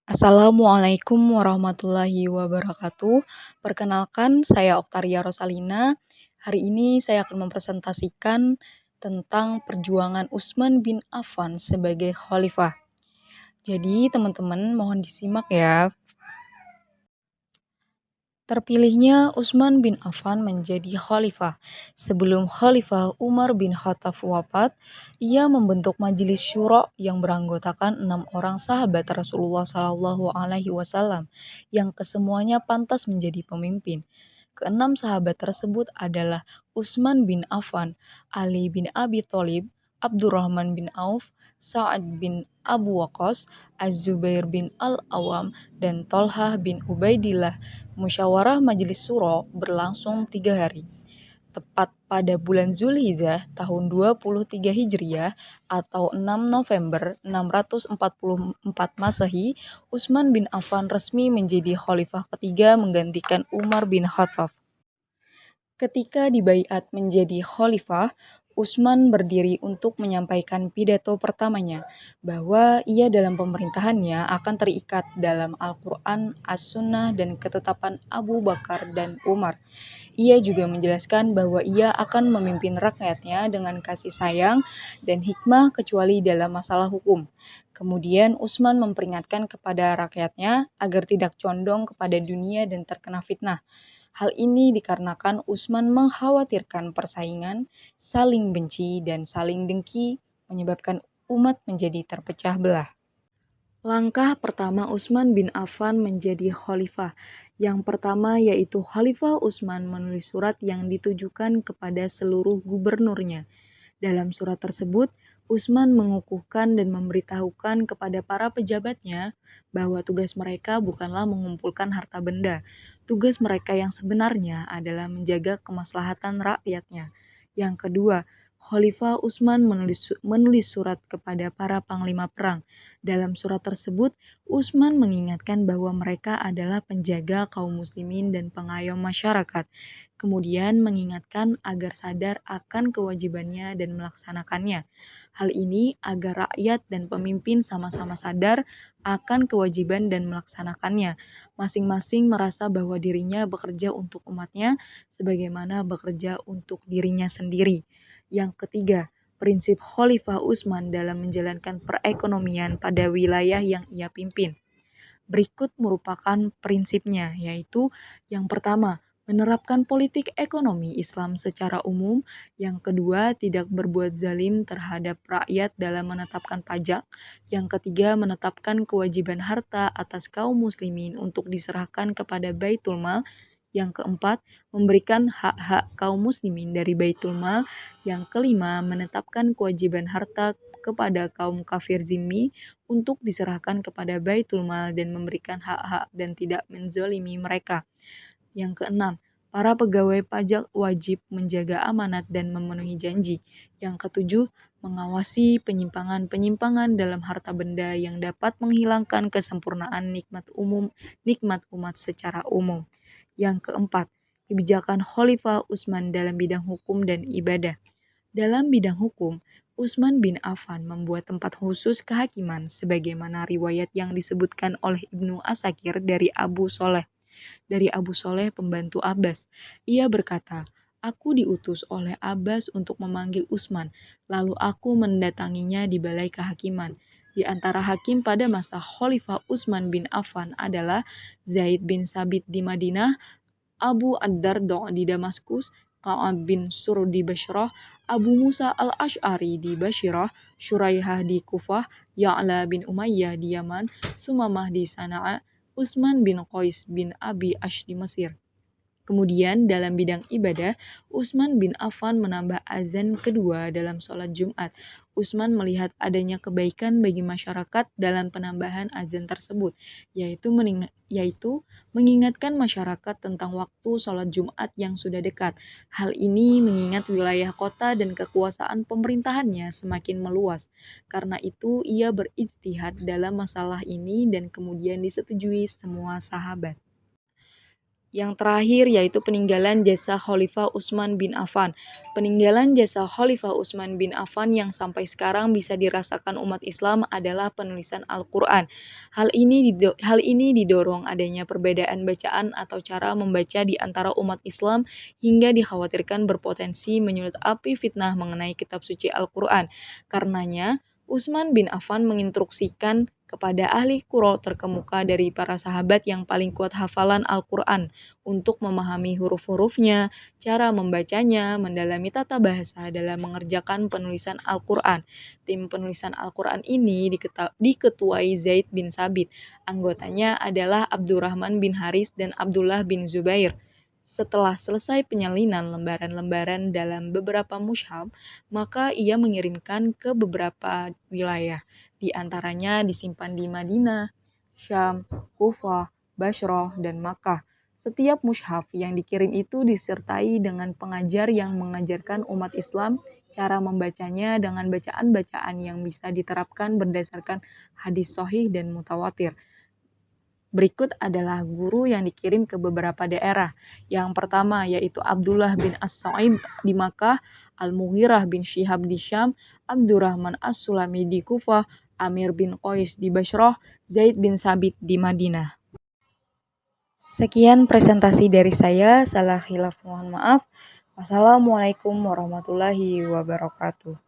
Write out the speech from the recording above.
Assalamualaikum warahmatullahi wabarakatuh. Perkenalkan, saya Oktaria Rosalina. Hari ini saya akan mempresentasikan tentang perjuangan Utsman bin Affan sebagai khalifah. Jadi, teman-teman mohon disimak ya. Terpilihnya Utsman bin Affan menjadi khalifah. Sebelum Khalifah Umar bin Khattab wafat, ia membentuk majelis syuro yang beranggotakan 6 orang sahabat Rasulullah Shallallahu Alaihi Wasallam yang kesemuanya pantas menjadi pemimpin. Keenam sahabat tersebut adalah Utsman bin Affan, Ali bin Abi Thalib, Abdurrahman bin Auf, Sa'ad bin Abu Waqqas, Az-Zubair bin Al-Awam, dan Tolhah bin Ubaidillah. Musyawarah Majelis Syuro berlangsung 3 hari. Tepat pada bulan Zulhijjah tahun 23 Hijriah atau 6 November 644 Masehi, Utsman bin Affan resmi menjadi khalifah ketiga menggantikan Umar bin Khattab. Ketika dibaiat menjadi khalifah, Utsman berdiri untuk menyampaikan pidato pertamanya, bahwa ia dalam pemerintahannya akan terikat dalam Al-Quran, As-Sunnah, dan ketetapan Abu Bakar dan Umar. Ia juga menjelaskan bahwa ia akan memimpin rakyatnya dengan kasih sayang dan hikmah kecuali dalam masalah hukum. Kemudian Utsman memperingatkan kepada rakyatnya agar tidak condong kepada dunia dan terkena fitnah. Hal ini dikarenakan Utsman mengkhawatirkan persaingan, saling benci, dan saling dengki menyebabkan umat menjadi terpecah belah. Langkah pertama Utsman bin Affan menjadi khalifah. Yang pertama yaitu Khalifah Utsman menulis surat yang ditujukan kepada seluruh gubernurnya. Dalam surat tersebut, Utsman mengukuhkan dan memberitahukan kepada para pejabatnya bahwa tugas mereka bukanlah mengumpulkan harta benda. Tugas mereka yang sebenarnya adalah menjaga kemaslahatan rakyatnya. Yang kedua, Khalifah Utsman menulis surat kepada para panglima perang. Dalam surat tersebut, Utsman mengingatkan bahwa mereka adalah penjaga kaum muslimin dan pengayom masyarakat. Kemudian mengingatkan agar sadar akan kewajibannya dan melaksanakannya. Hal ini agar rakyat dan pemimpin sama-sama sadar akan kewajiban dan melaksanakannya. Masing-masing merasa bahwa dirinya bekerja untuk umatnya sebagaimana bekerja untuk dirinya sendiri. Yang ketiga, prinsip Khalifah Utsman dalam menjalankan perekonomian pada wilayah yang ia pimpin. Berikut merupakan prinsipnya, yaitu yang pertama, menerapkan politik ekonomi Islam secara umum. Yang kedua, tidak berbuat zalim terhadap rakyat dalam menetapkan pajak. Yang ketiga, menetapkan kewajiban harta atas kaum muslimin untuk diserahkan kepada Baitul Mal. Yang keempat, memberikan hak-hak kaum muslimin dari Baitul Mal. Yang kelima, menetapkan kewajiban harta kepada kaum kafir zimmi untuk diserahkan kepada Baitul Mal dan memberikan hak-hak dan tidak menzalimi mereka. Yang keenam, para pegawai pajak wajib menjaga amanat dan memenuhi janji. Yang ketujuh, mengawasi penyimpangan-penyimpangan dalam harta benda yang dapat menghilangkan kesempurnaan nikmat umat secara umum. Yang keempat, kebijakan Khalifah Utsman dalam bidang hukum dan ibadah. Dalam bidang hukum, Utsman bin Affan membuat tempat khusus kehakiman sebagaimana riwayat yang disebutkan oleh Ibnu Asakir dari Abu Soleh. Dari Abu Soleh pembantu Abbas. Ia berkata, "Aku diutus oleh Abbas untuk memanggil Utsman, lalu aku mendatanginya di balai kehakiman. Di antara hakim pada masa Khalifah Utsman bin Affan adalah Zaid bin Sabit di Madinah, Abu ad-Darda di Damaskus, Ka'ab bin Sur di Bashrah, Abu Musa al-Ash'ari di Bashrah, Syuraihah di Kufah, Ya'la bin Umayyah di Yaman, Sumamah di Sana'a, Utsman bin Qais bin Abi Ash di Mesir. Kemudian dalam bidang ibadah, Utsman bin Affan menambah azan kedua dalam sholat Jumat. Utsman melihat adanya kebaikan bagi masyarakat dalam penambahan azan tersebut, yaitu mengingatkan masyarakat tentang waktu sholat Jumat yang sudah dekat. Hal ini mengingat wilayah kota dan kekuasaan pemerintahannya semakin meluas. Karena itu ia berijtihad dalam masalah ini dan kemudian disetujui semua sahabat. Yang terakhir yaitu peninggalan jasa Khalifah Utsman bin Affan. Peninggalan jasa Khalifah Utsman bin Affan yang sampai sekarang bisa dirasakan umat Islam adalah penulisan Al-Quran. Hal ini didorong adanya perbedaan bacaan atau cara membaca di antara umat Islam hingga dikhawatirkan berpotensi menyulut api fitnah mengenai kitab suci Al-Quran. Karenanya, Utsman bin Affan menginstruksikan kepada ahli Qur'an terkemuka dari para sahabat yang paling kuat hafalan Al-Quran untuk memahami huruf-hurufnya, cara membacanya, mendalami tata bahasa dalam mengerjakan penulisan Al-Quran. Tim penulisan Al-Quran ini diketuai Zaid bin Sabit. Anggotanya adalah Abdurrahman bin Haris dan Abdullah bin Zubair. Setelah selesai penyalinan lembaran-lembaran dalam beberapa mushaf, maka ia mengirimkan ke beberapa wilayah, di antaranya disimpan di Madinah, Syam, Kufah, Bashrah, dan Makkah. Setiap mushaf yang dikirim itu disertai dengan pengajar yang mengajarkan umat Islam cara membacanya dengan bacaan-bacaan yang bisa diterapkan berdasarkan hadis sahih dan mutawatir. Berikut adalah guru yang dikirim ke beberapa daerah. Yang pertama yaitu Abdullah bin As-Sa'ib di Makkah, Al-Mughirah bin Syihab di Syam, Abdurrahman As-Sulami di Kufah, Amir bin Qais di Bashrah, Zaid bin Sabit di Madinah. Sekian presentasi dari saya, salah khilaf mohon maaf. Wassalamualaikum warahmatullahi wabarakatuh.